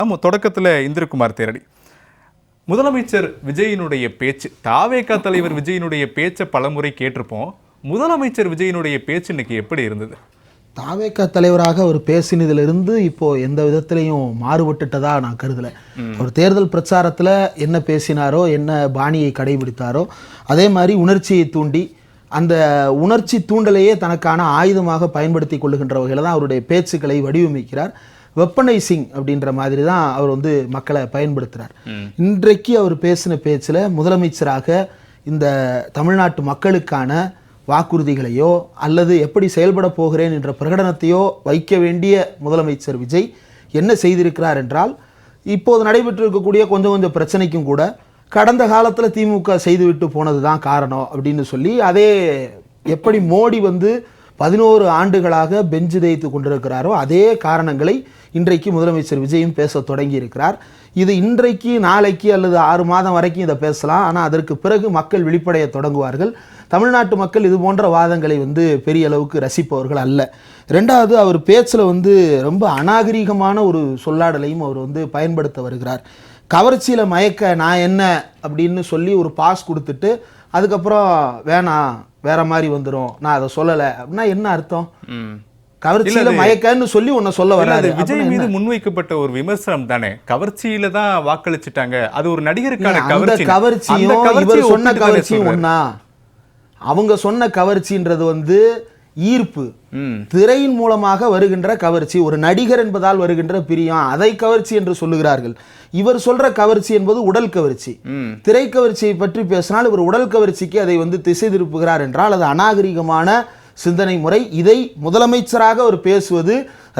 ஆமாம், தொடக்கத்தில் இந்திரகுமார் தேரடி முதலமைச்சர் விஜயினுடைய பேச்சு, தாவேகா தலைவர் விஜயினுடைய பேச்சை பலமுறை கேட்டிருப்போம். முதலமைச்சர் விஜயினுடைய பேச்சு இன்னைக்கு எப்படி இருந்தது? தாவேகா தலைவராக அவர் பேசினதிலிருந்து இப்போ எந்த விதத்திலையும் மாறுபட்டுட்டதா நான் கருதலை. அவர் தேர்தல் பிரச்சாரத்தில் என்ன பேசினாரோ, என்ன பாணியை கடைபிடித்தாரோ, அதே மாதிரி உணர்ச்சியை தூண்டி அந்த உணர்ச்சி தூண்டலையே தனக்கான ஆயுதமாக பயன்படுத்தி கொள்ளுகின்ற வகையில் தான் அவருடைய பேச்சுக்களை வடிவமைக்கிறார். வெப்பனைசிங் அப்படின்ற மாதிரி தான் அவர் மக்களை பயன்படுத்துகிறார். இன்றைக்கு அவர் பேசின பேச்சில் முதலமைச்சராக இந்த தமிழ்நாட்டு மக்களுக்கான வாக்குறுதிகளையோ அல்லது எப்படி செயல்பட போகிறேன் என்ற பிரகடனத்தையோ வைக்க வேண்டிய முதலமைச்சர் விஜய் என்ன செய்திருக்கிறார் என்றால், இப்போது நடைபெற்று இருக்கக்கூடிய கொஞ்சம் பிரச்சனைக்கும் கூட கடந்த காலத்தில் திமுக செய்துவிட்டு போனது தான் காரணம் அப்படின்னு சொல்லி, அதே எப்படி மோடி 11 ஆண்டுகளாக பெஞ்சு தேய்த்து கொண்டிருக்கிறாரோ அதே காரணங்களை இன்றைக்கு முதலமைச்சர் விஜயும் பேச தொடங்கி இருக்கிறார். இது இன்றைக்கு நாளைக்கு அல்லது 6 மாதம் வரைக்கும் இதை பேசலாம். ஆனால் அதற்கு பிறகு மக்கள் விழிப்படைய தொடங்குவார்கள். தமிழ்நாட்டு மக்கள் இது போன்ற வாதங்களை பெரிய அளவுக்கு ரசிப்பவர்கள் அல்ல. ரெண்டாவது, அவர் பேச்சில் ரொம்ப அநாகரீகமான ஒரு சொல்லாடலையும் அவர் பயன்படுத்த வருகிறார். கவர்ச்சியில் மயக்க நான் என்ன அப்படின்னு சொல்லி ஒரு பாஸ் கொடுத்துட்டு அதுக்கப்புறம் வேணாம் வேற மாதிரி வந்துடும், நான் அதை சொல்லலை அப்படின்னா என்ன அர்த்தம்? கவர்ச்சியில மயக்கன்னு சொல்லி உன்னை சொல்ல வராது. விஜய் மீது முன்வைக்கப்பட்ட ஒரு விமர்சனம் தானே, கவர்ச்சியில தான் வாக்களிச்சுட்டாங்க, அது ஒரு நடிகருக்கான கவர்ச்சியும் இவர் சொன்ன கவர்ச்சியும் ஒன்னா? அவங்க சொன்ன கவர்ச்சின்றது ஈர்ப்பு, திரையின் மூலமாக வருகின்ற கவர்ச்சி, ஒரு நடிகர் என்பதால் வருகின்ற பிரியம், அதை கவர்ச்சி என்று சொல்லுகிறார்கள். இவர் சொல்ற கவர்ச்சி என்பது உடல் கவர்ச்சி. திரை கவர்ச்சியை பற்றி பேசினால் இவர் உடல் கவர்ச்சிக்கு அதை திசை திருப்புகிறார் என்றால் அது அநாகரிகமான சிந்தனை முறை. இதை முதலமைச்சராக அவர் பேசுவது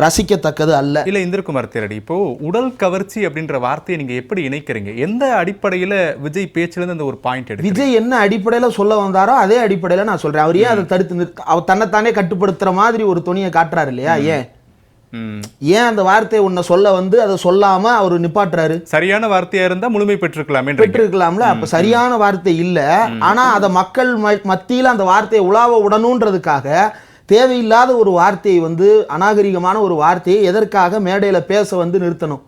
ரசிக்கத்தக்கது அல்ல. இல்ல இந்திரகுமார் தேரடி, இப்போ உடல் கவர்ச்சி அப்படின்ற வார்த்தையை நீங்க எப்படி இணைக்கிறீங்க? எந்த அடிப்படையில விஜய் பேச்சுல இருந்து அந்த ஒரு பாயிண்ட் எடுத்து விஜய் என்ன அடிப்படையில சொல்ல வந்தாரோ அதே அடிப்படையில நான் சொல்றேன். அவர் ஏன் அதை தடுத்து அவர் தன்னைத்தானே கட்டுப்படுத்துற மாதிரி ஒரு துணியை காட்டுறாரு இல்லையா? ஏன் அந்த வார்த்தையை உன்னை சொல்ல அதை சொல்லாம அவர் நிப்பாட்டுறாரு? சரியான வார்த்தையா இருந்தா முழுமை பெற்றிருக்கலாம்ல. அப்ப சரியான வார்த்தை இல்ல, ஆனா அதை மக்கள் மத்தியில அந்த வார்த்தையை உலாவ உடனுன்றதுக்காக தேவையில்லாத ஒரு வார்த்தையை அநாகரிகமான ஒரு வார்த்தையை எதற்காக மேடையில பேச நிறுத்தணும்?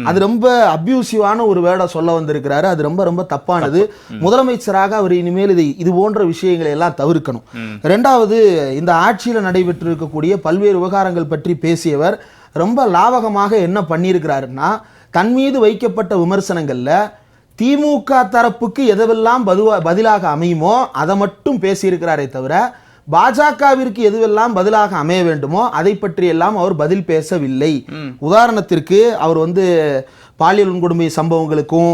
அது ரொம்ப அபியூசிவான ஒரு வேர்டை சொல்ல வந்திருக்கிறாரு. அது ரொம்ப ரொம்ப தப்பானது. முதலமைச்சராக அவர் இனிமேல் இது போன்ற விஷயங்களை எல்லாம் தவிர்க்கணும். ரெண்டாவது, இந்த ஆட்சியில் நடைபெற்று இருக்கக்கூடிய பல்வேறு விவகாரங்கள் பற்றி பேசியவர் ரொம்ப லாவகமாக என்ன பண்ணியிருக்கிறாருன்னா, தன் மீது வைக்கப்பட்ட விமர்சனங்கள்ல திமுக தரப்புக்கு எதுவெல்லாம் பதிலாக அமையுமோ அதை மட்டும் பேசியிருக்கிறாரே தவிர பாஜகவிற்கு எதுவெல்லாம் பதிலாக அமைய வேண்டுமோ அதை பற்றி எல்லாம் அவர் பதில் பேசவில்லை. உதாரணத்திற்கு அவர் பாலியல் வன்கொடுமை சம்பவங்களுக்கும்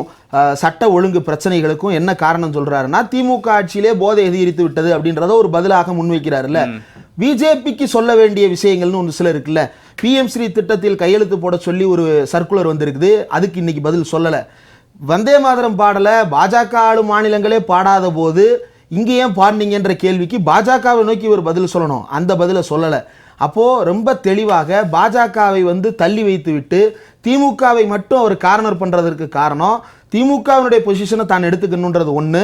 சட்ட ஒழுங்கு பிரச்சனைகளுக்கும் என்ன காரணம் சொல்றாருன்னா, திமுக ஆட்சியிலே போதை அதிகரித்து விட்டது அப்படின்றத ஒரு பதிலாக முன்வைக்கிறாருல்ல. பிஜேபிக்கு சொல்ல வேண்டிய விஷயங்கள்னு ஒன்று சில இருக்குல்ல. பிஎம் ஸ்ரீ திட்டத்தில் கையெழுத்து போட சொல்லி ஒரு சர்க்குலர் வந்திருக்குது, அதுக்கு இன்னைக்கு பதில் சொல்லலை. வந்தே மாதரம் பாடலை பாஜக ஆளும் மாநிலங்களே பாடாத போது இங்கே ஏன் பாடினீங்கன்ற கேள்விக்கு பாஜகவை நோக்கி ஒரு பதில் சொல்லணும், அந்த பதிலை சொல்லலை. அப்போது ரொம்ப தெளிவாக பாஜகவை தள்ளி வைத்து விட்டு திமுகவை மட்டும் அவர் கார்னர் பண்ணுறதற்கு காரணம் திமுகவினுடைய பொசிஷனை தான் எடுத்துக்கணுன்றது ஒன்று.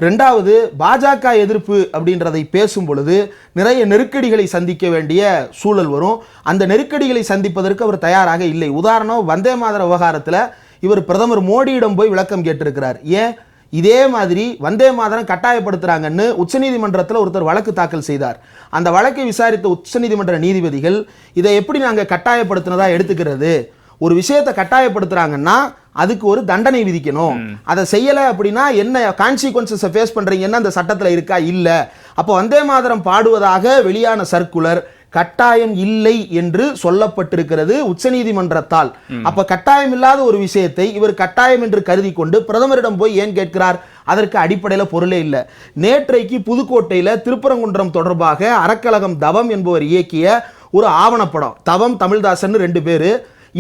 ரெண்டாவது, பாஜக எதிர்ப்பு அப்படின்றதை பேசும் பொழுது நிறைய நெருக்கடிகளை சந்திக்க வேண்டிய சூழல் வரும். அந்த நெருக்கடிகளை சந்திப்பதற்கு அவர் தயாராக இல்லை. உதாரணம், வந்தே மாதர விவகாரத்தில் இவர் பிரதமர் மோடியிடம் போய் விளக்கம் கேட்டிருக்கிறார். ஏன் இதே மாதிரி வந்தே மாதரம் கட்டாயப்படுத்துறாங்கன்னு உச்சநீதிமன்றத்தில் ஒருத்தர் வழக்கு தாக்கல் செய்தார். அந்த வழக்கை விசாரித்த உச்சநீதிமன்ற நீதிபதிகள் இதை எப்படி நாங்கள் கட்டாயப்படுத்தினதா எடுத்துக்கிறது? ஒரு விஷயத்தை கட்டாயப்படுத்துறாங்கன்னா அதுக்கு ஒரு தண்டனை விதிக்கணும். அதை செய்யலை அப்படின்னா என்ன கான்சிக்வன்சஸை ஃபேஸ் பண்றீங்கன்னா அந்த சட்டத்தில் இருக்கா? இல்லை. அப்போ வந்தே மாதரம் பாடுவதாக வெளியான சர்க்குலர் கட்டாயம் இல்லை என்று சொல்லப்பட்டிருக்கிறது உச்சநீதிமன்றத்தால். அப்ப கட்டாயம் இல்லாத ஒரு விஷயத்தை இவர் கட்டாயம் என்று கருதி கொண்டு பிரதமரிடம் போய் ஏன் கேட்கிறார்? அதற்கு அடிப்படையில பொருளே இல்லை. நேற்றைக்கு புதுக்கோட்டையில திருப்பரங்குன்றம் தொடர்பாக அறக்கழகம் தவம் என்பவர் இயக்கிய ஒரு ஆவணப்படம், தவம் தமிழ்தாசன் 2 பேரு,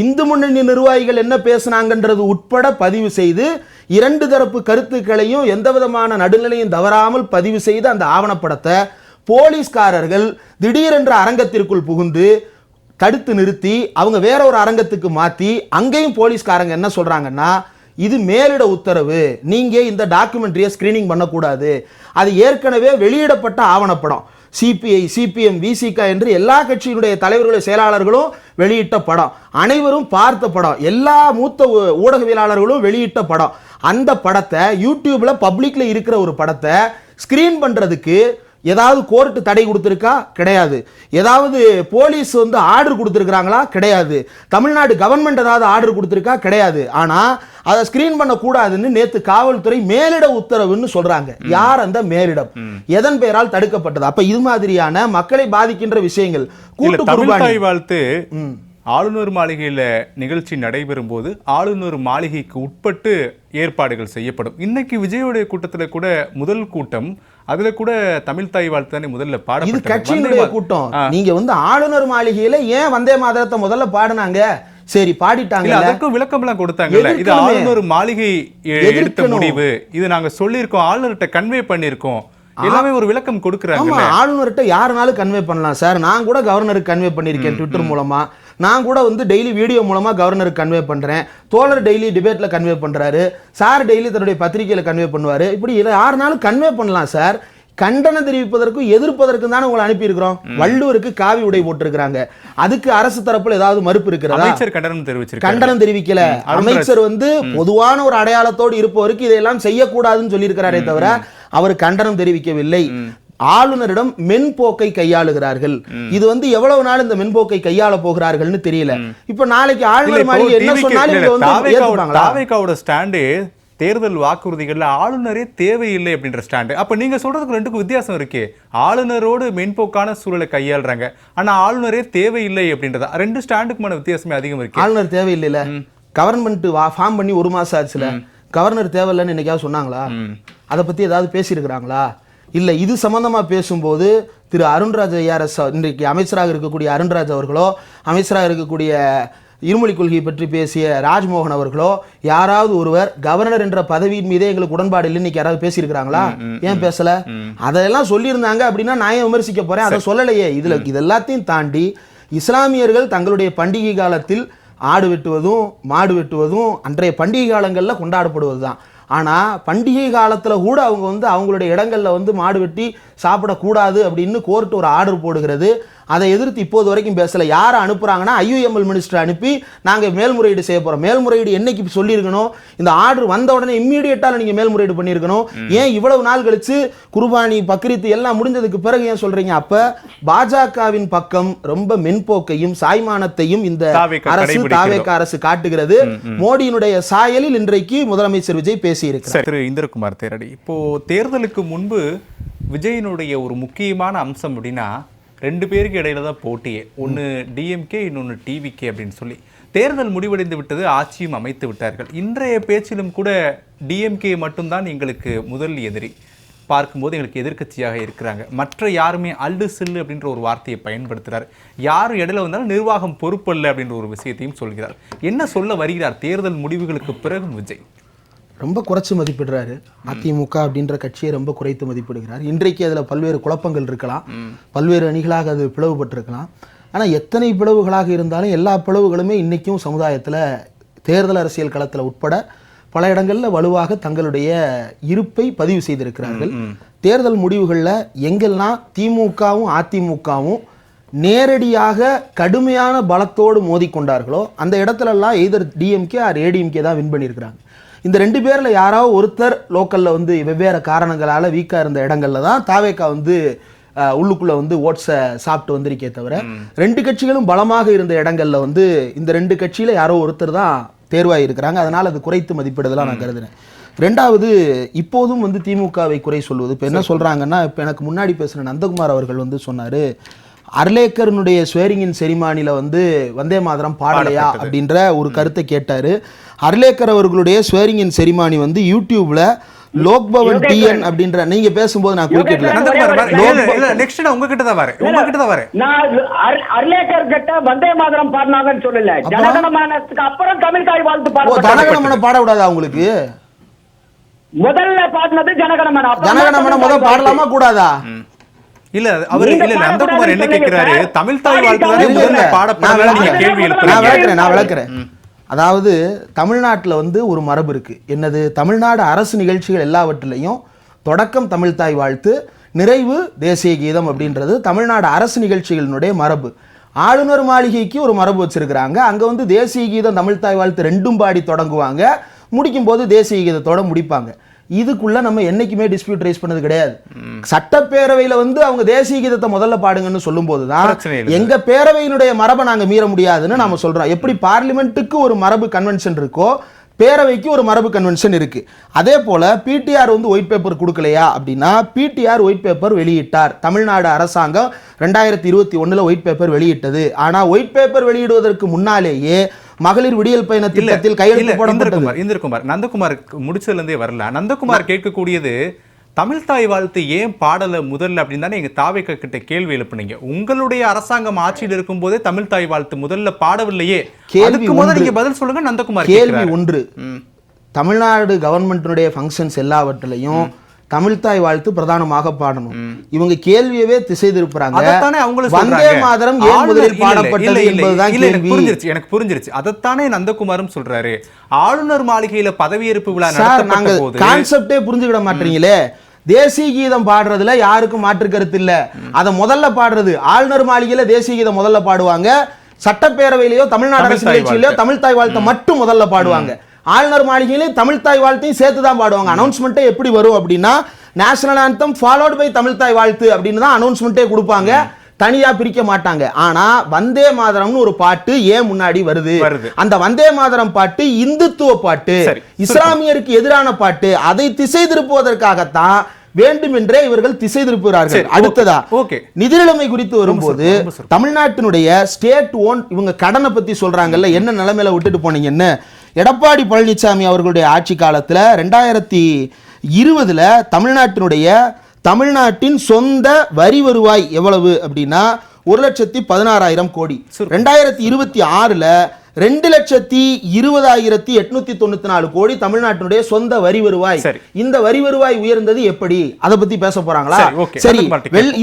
இந்து முன்னணி நிர்வாகிகள் என்ன பேசினாங்கன்றது உட்பட பதிவு செய்து 2 தரப்பு கருத்துக்களையும் எந்த விதமான நடுநிலையும் தவறாமல் பதிவு செய்து அந்த ஆவணப்படத்தை போலீஸ்காரர்கள் திடீரென்ற அரங்கத்திற்குள் புகுந்து தடுத்து நிறுத்தி அவங்க வேற ஒரு அரங்கத்துக்கு மாற்றி அங்கேயும் போலீஸ்காரங்க என்ன சொல்றாங்கன்னா, இது மேலிட உத்தரவு, நீங்க இந்த டாக்குமெண்ட்ரியை ஸ்கிரீனிங் பண்ணக்கூடாது, அது ஏற்கனவே வெளியிடப்பட்ட ஆவணப்படம், சிபிஐ, சிபிஎம், விசிக என்று எல்லா கட்சியினுடைய தலைவர்களுடைய செயலாளர்களும் வெளியிட்ட படம், அனைவரும் பார்த்த படம், எல்லா மூத்த ஊடகவியலாளர்களும் வெளியிட்ட படம். அந்த படத்தை யூடியூப்ல பப்ளிக்ல இருக்கிற ஒரு படத்தை ஸ்கிரீன் பண்றதுக்கு ஏதாவது கோர்ட் தடை கொடுத்திருக்கா? கிடையாது. ஏதாவது போலீஸ் வந்து ஆர்டர் கொடுத்திருக்காங்களா? கிடையாது. தமிழ்நாடு கவர்மெண்ட் ஏதாவது ஆர்டர் கொடுத்திருக்கா? கிடையாது. ஆனா அதை ஸ்கிரீன் பண்ண கூடாதுன்னு நேத்து காவல்துறை மேலிட உத்தரவுன்னு சொல்றாங்க. யார் அந்த மேலிடம்? எதன் பெயரால் தடுக்கப்பட்டது? அப்ப இது மாதிரியான மக்களை பாதிக்கின்ற விஷயங்கள் கூட்டு குர்பானி வாழ்த்து ஆளுநர் மாளிகையில் நிகழ்ச்சி நடைபெறும் போது ஆளுநர் மாளிகைக்கு உட்பட்டு ஏற்பாடுகள் செய்யப்படும். இன்னைக்கு விஜயோடைய கூட்டத்தில் கூட முதல் கூட்டம், அதுல கூட தமிழ் தாய் வாழ்த்து தானே முதல்ல பாட. இது கட்சியினுடைய கூட்டம். நீங்க வந்து ஆளுநர் மாளிகையில ஏன் வந்தே மாதரத்தை முதல்ல பாடினாங்க? சரி, பாடிட்டாங்க, அதுக்கும் விளக்கம் எல்லாம் கொடுத்தாங்கல்ல. இது ஆளுநர் மாளிகை எடுத்த முடிவு, இது நாங்க சொல்லியிருக்கோம், ஆளுநர்கிட்ட கன்வே பண்ணியிருக்கோம், எல்லாமே ஒரு விளக்கம் கொடுக்குறாங்க. ஆளுநர்கிட்ட யாருனாலும் கன்வே பண்ணலாம் சார். நான் கூட கவர்னருக்கு கன்வே பண்ணியிருக்கேன் ட்விட்டர் மூலமா. நான் கூட வந்து டெய்லி வீடியோ மூலமா கவர்னருக்கு கன்வே பண்றேன். தோழர் டெய்லி டிபேட்ல கன்வே பண்றாரு. சார் டெய்லி தன்னுடைய பத்திரிகையில கன்வே பண்ணுவாரு. இப்படி யாருனாலும் கன்வே பண்ணலாம் சார். கண்டனம் தெரிவிப்பதற்கும் எதிர்ப்பதற்கும் தானே உங்களை அனுப்பி இருக்கிறோம். வள்ளுவருக்கு காவி உடை போட்டிருக்கிறாங்க. அதுக்கு அரசு தரப்புல ஏதாவது மறுப்பு இருக்கிறதா? அமைச்சர் கண்டனம் தெரிவிக்கல. அமைச்சர் வந்து பொதுவான ஒரு அடையாளத்தோடு இருப்பவருக்கு இதையெல்லாம் செய்யக்கூடாதுன்னு சொல்லியிருக்கிறாரே தவிர அவர் கண்டனம் தெரிவிக்கவில்லை. ஆளுநரிடம் மென்போக்கை கையாளுகிறார்கள். இது வந்து எவ்வளவு நாள் இந்த மென்போக்கை கையாள போகிறார்கள்னு தெரியல. இப்ப நாளைக்கு ஆளுநர் மாளிகை என்ன சொன்னாலும் தாவேகாவோட ஸ்டாண்டே தேர்தல் வாக்குறுதிகள்ல ஆளுநரே தேவையில்லை அப்படின்ற ஸ்டாண்டு. அப்ப நீங்க சொல்றதுக்கு ரெண்டுக்கும் வித்தியாசம் இருக்கு. ஆளுநரோடு மென்போக்கான சூழலை கையாளுறாங்க, ஆனா ஆளுநரே தேவையில்லை அப்படின்றத ரெண்டு ஸ்டாண்டுக்குமான வித்தியாசமே அதிகம் இருக்கு. ஆளுநர் தேவையில்லை. கவர்மெண்ட் ஃபார்ம் பண்ணி 1 மாசம் ஆச்சுல, கவர்னர் தேவையில்லைன்னு என்னைக்காவது சொன்னாங்களா? அதை பத்தி ஏதாவது பேசியிருக்கிறாங்களா? இல்லை. இது சம்பந்தமாக பேசும்போது திரு அருண்ராஜ் ஐஆர்எஸ், இன்றைக்கு அமைச்சராக இருக்கக்கூடிய அருண்ராஜ் அவர்களோ, அமைச்சராக இருக்கக்கூடிய இருமொழி கொள்கையை பற்றி பேசிய ராஜ்மோகன் அவர்களோ, யாராவது ஒருவர் கவர்னர் என்ற பதவியின் மீதே எங்களுக்கு உடன்பாடு இல்லை இன்னைக்கு யாராவது பேசியிருக்கிறாங்களா? ஏன் பேசல? அதெல்லாம் சொல்லியிருந்தாங்க அப்படின்னா நான் ஏன் விமர்சிக்க போறேன்? அதை சொல்லலையே. இதுல இது எல்லாத்தையும் தாண்டி இஸ்லாமியர்கள் தங்களுடைய பண்டிகை காலத்தில் ஆடு வெட்டுவதும் மாடு வெட்டுவதும் அன்றைய பண்டிகை காலங்களில் கொண்டாடப்படுவது தான். ஆனால் பண்டிகை காலத்தில் கூட அவங்க வந்து அவங்களுடைய இடங்களில் வந்து மாடு வெட்டி சாப்பிடக்கூடாது அப்படின்னு கோர்ட் ஒரு ஆர்டர் போடுகிறது. அதை எதிர்த்து இப்போது வரைக்கும் பேசலை. யாரை அனுப்புகிறாங்கன்னா ஐயுஎம்எல் மினிஸ்டர் அனுப்பி நாங்கள் மேல்முறையீடு செய்ய போகிறோம். மேல்முறையீடு என்னைக்கு சொல்லியிருக்கணும்? இந்த ஆர்டர் வந்த உடனே இம்மீடியட்டாக நீங்கள் மேல்முறையீடு பண்ணியிருக்கணும். ஏன் இவ்வளவு நாள் கழிச்சு குர்பானி பக்ரீத் எல்லாம் முடிஞ்சதுக்கு பிறகு ஏன் சொல்கிறீங்க? அப்போ பாஜகவின் பக்கம் ரொம்ப மென்போக்கையும் சாய்மானத்தையும் இந்த அரசு, தாவேக அரசு காட்டுகிறது. மோடியினுடைய சாயலில் இன்றைக்கு முதலமைச்சர் விஜய் பேசியிருக்கிறார். திரு இந்திரகுமார் தேரடி, இப்போ தேர்தலுக்கு முன்பு விஜயினுடைய ஒரு முக்கியமான அம்சம் அப்படின்னா 2 பேருக்கு இடையில தான் போட்டியே. ஒன்று டிஎம்கே, இன்னொன்று டிவிகே அப்படின்னு சொல்லி. தேர்தல் முடிவடைந்து விட்டது, ஆட்சியும் அமைத்து விட்டார்கள். இன்றைய பேச்சிலும் கூட டிஎம்கே மட்டும்தான் எங்களுக்கு முதல் எதிரி, பார்க்கும்போது எங்களுக்கு எதிர்க்கட்சியாக இருக்கிறாங்க, மற்ற யாருமே அல்லு சில்லு அப்படின்ற ஒரு வார்த்தையை பயன்படுத்துகிறார். யார் இடையில வந்தாலும் நிர்வாகம் பொறுப்பல்ல அப்படின்ற ஒரு விஷயத்தையும் சொல்கிறார். என்ன சொல்ல வருகிறார் தேர்தல் முடிவுகளுக்கு பிறகு விஜய்? ரொம்ப குறைச்சி மதிப்பிடுறாரு. அதிமுக அப்படின்ற கட்சியை ரொம்ப குறைத்து மதிப்பிடுகிறார். இன்றைக்கு அதில் பல்வேறு குழப்பங்கள் இருக்கலாம், பல்வேறு அணிகளாக அது பிளவுபட்டிருக்கலாம். ஆனால் எத்தனை பிளவுகளாக இருந்தாலும் எல்லா பிளவுகளுமே இன்றைக்கும் சமுதாயத்தில் தேர்தல் அரசியல் களத்தில் உட்பட பல இடங்களில் வலுவாக தங்களுடைய இருப்பை பதிவு செய்திருக்கிறார்கள். தேர்தல் முடிவுகளில் எங்கெல்லாம் திமுகவும் அதிமுகவும் நேரடியாக கடுமையான பலத்தோடு மோதிக்கொண்டார்களோ அந்த இடத்துலலாம் எய்தர் டிஎம்கே ஆர் ஏடிஎம்கே தான் வின் பண்ணியிருக்கிறாங்க. இந்த 2 பேரில் யாராவது ஒருத்தர் லோக்கலில் வந்து வெவ்வேறு காரணங்களால் வீக்காக இருந்த இடங்களில் தான் தாவேகா வந்து உள்ளுக்குள்ளே வந்து ஓட்ஸை சாப்பிட்டு வந்திருக்கே தவிர 2 கட்சிகளும் பலமாக இருந்த இடங்களில் வந்து இந்த 2 கட்சியில் யாரோ ஒருத்தர் தான் தேர்வாகி இருக்கிறாங்க. அதனால் அது குறைத்து மதிப்பிடுதலாம் நான் கருதுறேன். 2வது, இப்போதும் வந்து திமுகவை குறை சொல்வது. இப்போ என்ன சொல்கிறாங்கன்னா, இப்போ எனக்கு முன்னாடி பேசுகிற நந்தகுமார் அவர்கள் வந்து சொன்னார், அர்லேக்கரனுடைய ஸ்வேரிங்கின் செரிமானியில் வந்து வந்தே மாதரம் பாடலையா அப்படின்ற ஒரு கருத்தை கேட்டார். அர்லேக்கர் அவர்களுடைய ஸ்வேரிங்கின் செரிமானி வந்து யூடியூப்ல லோக்பவன் டிஎன் அப்படின்ற நீங்க பேசும்போது நான் குறுக்கிட்டல. நெக்ஸ்ட் உங்ககிட்ட தான் வரேன். நான் அர்லேக்கர் கிட்ட வந்தே மாதரம் பாடினாங்கன்னு சொல்லல, ஜனகணமனத்துக்கு அப்புறம் தமிழ் தாய் வாழ்த்து பாடுறாங்க. ஜனகணமன பாடக்கூடாதா உங்களுக்கு? முதல்ல பாடினது ஜனகணமன. ஜனகணமன முதல்ல பாடலாமா கூடாதா? இல்ல அவரு இல்ல நந்தகுமார் என்ன கேக்குறாரு, தமிழ் தாய் வாழ்த்து முதல்ல பாடப்படல நீங்க கேள்வி எழுப்புறீங்க. நான் விளக்குறேன். அதாவது தமிழ்நாட்டில் வந்து ஒரு மரபு இருக்குது. என்னது? தமிழ்நாடு அரசு நிகழ்ச்சிகள் எல்லாவற்றிலையும் தொடக்கம் தமிழ்தாய் வாழ்த்து, நிறைவு தேசிய கீதம் அப்படின்றது தமிழ்நாடு அரசு நிகழ்ச்சிகளினுடைய மரபு. ஆளுநர் மாளிகைக்கு ஒரு மரபு வச்சிருக்கிறாங்க. அங்க வந்து தேசிய கீதம் தமிழ்தாய் வாழ்த்து ரெண்டும் பாடி தொடங்குவாங்க, முடிக்கும் போது தேசிய கீதத்தோட முடிப்பாங்க. இதுக்குள்ள நம்ம என்னைக்குமே டிஸ்பியூட் ரைஸ் பண்ணது கிடையாது. சட்டப்பேரவையில வந்து அவங்க தேசிய கீதத்தை முதல்ல பாடுங்கன்னு சொல்லும் போதுதான் எங்க பேரவையினுடைய மரபை நாங்க மீற முடியாதுன்னு நாம சொல்றோம். எப்படி பார்லிமெண்ட்டுக்கு ஒரு மரபு கன்வென்ஷன் இருக்கோ, பேரவைக்கு ஒரு மரபு கன்வென்ஷன் இருக்கு. அதே போல பிடிஆர் வந்து ஒயிட் பேப்பர் கொடுக்கலையா அப்படின்னா, பிடிஆர் ஒயிட் பேப்பர் வெளியிட்டார். தமிழ்நாடு அரசாங்கம் 2021 ஒயிட் பேப்பர் வெளியிட்டது. ஆனா ஒயிட் பேப்பர் வெளியிடுவதற்கு முன்னாலேயே மகளிர் விடியல் பயண திட்டத்தில் கையெழுத்து போடப்பட்டது. இந்திரகுமார் நந்தகுமார் முடிச்சதுல இருந்தே வரல. நந்தகுமார் கேட்கக்கூடியது தமிழ்தாய் வாழ்த்து ஏன் பாடல முதல்ல அப்படின்னு தானே எங்க தாவேக கிட்ட கேள்வி எழுப்புனீங்க. உங்களுடைய அரசாங்கம் ஆட்சியில் இருக்கும் போதே தமிழ்தாய் வாழ்த்து முதல்ல பாடவில்லையே, அதுக்கு முதல்ல நீங்க பதில் சொல்லுங்க நந்தகுமார். கேள்வி ஒன்று, தமிழ்நாடு கவர்மெண்டினுடைய ஃபங்க்ஷன்ஸ் எல்லாவற்றிலையும் தமிழ்தாய் வாழ்த்து பிரதானமாக பாடணும். இவங்க கேள்வியவே திசை திருப்புறாங்க. வந்தே மாதரம் ஏன் முதலில் பாடப்பட்டது என்பதுதான் கேள்வி. எனக்கு புரிஞ்சிருச்சு. அதைத்தானே நந்தகுமாரும் சொல்றாரு. ஆளுநர் மாளிகையில பதவியேற்பு விழா நடத்தப்பட்ட போது கான்செப்டே புரிஞ்சுக்கிட மாட்டீங்களே. தேசிய கீதம் பாடுறதுல யாருக்கும் மாற்று கருத்து இல்ல. அதை முதல்ல பாடுறது ஆளுநர் மாளிகையில தேசிய கீதம் முதல்ல பாடுவாங்க. சட்டப்பேரவையிலேயோ தமிழ்நாடு அரசு நிகழ்ச்சியிலேயோ தமிழ்தாய் வாழ்த்தை மட்டும் முதல்ல பாடுவாங்க. ஆளுநர் மாளிகையிலே தமிழ்தாய் வாழ்த்தையும் சேர்த்து தான் பாடுவாங்க. அனௌன்ஸ்மெண்ட்டே எப்படி வரும் அப்படின்னா, நேஷனல் ஆந்தம் ஃபாலோட் பை தமிழ்தாய் வாழ்த்து அப்படின்னு தான் அனௌன்ஸ்மெண்ட்டே கொடுப்பாங்க. தனியா பிரிக்க மாட்டாங்க. ஆனா வந்தே மாதரம்னு ஒரு பாட்டு ஏன் முன்னாடி வருது? அந்த வந்தே மாதரம் பாட்டு இந்துத்துவ பாட்டு, இஸ்லாமியருக்கு எதிரான பாட்டு. அதை திசை திருப்புவதற்காகத்தான் வேண்டுமென்றே இவர்கள் திசை திருப்புகிறார்கள். அடுத்ததா நிதி நிலைமை குறித்து வரும்போது, தமிழ்நாட்டினுடைய ஸ்டேட் ஓன் இவங்க கடனை பத்தி சொல்றாங்கல்ல, என்ன நிலைமையில விட்டுட்டு போனீங்கன்னு. எடப்பாடி பழனிசாமி அவர்களுடைய ஆட்சி காலத்துல 2020 தமிழ்நாட்டின் சொந்த வரி வருவாய் எவ்வளவு அப்படின்னா 1,16,000 கோடி. 2026 2,20,894 கோடி தமிழ்நாட்டினுடைய சொந்த வரி வருவாய். இந்த வரி வருவாய் உயர்ந்தது எப்படி? அதை பத்தி பேச போறாங்களா? சரி,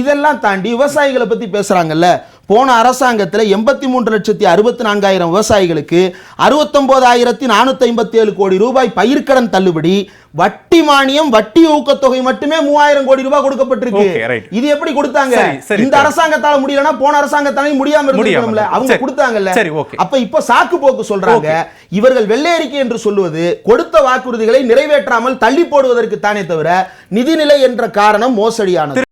இதெல்லாம் தாண்டி விவசாயிகளை பத்தி பேசுறாங்கல்ல. போன அரசாங்கத்தில் 83,64,000 விவசாயிகளுக்கு 69,457 கோடி ரூபாய் பயிர்க்கடன் தள்ளுபடி, வட்டி மானியம், வட்டி ஊக்கத்தொகை மட்டுமே 3,000 கோடி ரூபாய் கொடுக்கப்பட்டிருக்கு. இது எப்படி கொடுத்தாங்க? இந்த அரசாங்கத்தால முடியலன்னா போன அரசாங்கத்தால முடியாம இருந்திருக்கணும்ல. அவங்க கொடுத்தாங்கல்ல. அப்ப இப்ப சாக்கு போக்கு சொல்றாங்க. இவர்கள் வெள்ளை அறிக்கை என்று சொல்லுவது கொடுத்த வாக்குறுதிகளை நிறைவேற்றாமல் தள்ளி போடுவதற்கு தானே தவிர நிதிநிலை என்ற காரணம் மோசடியானது.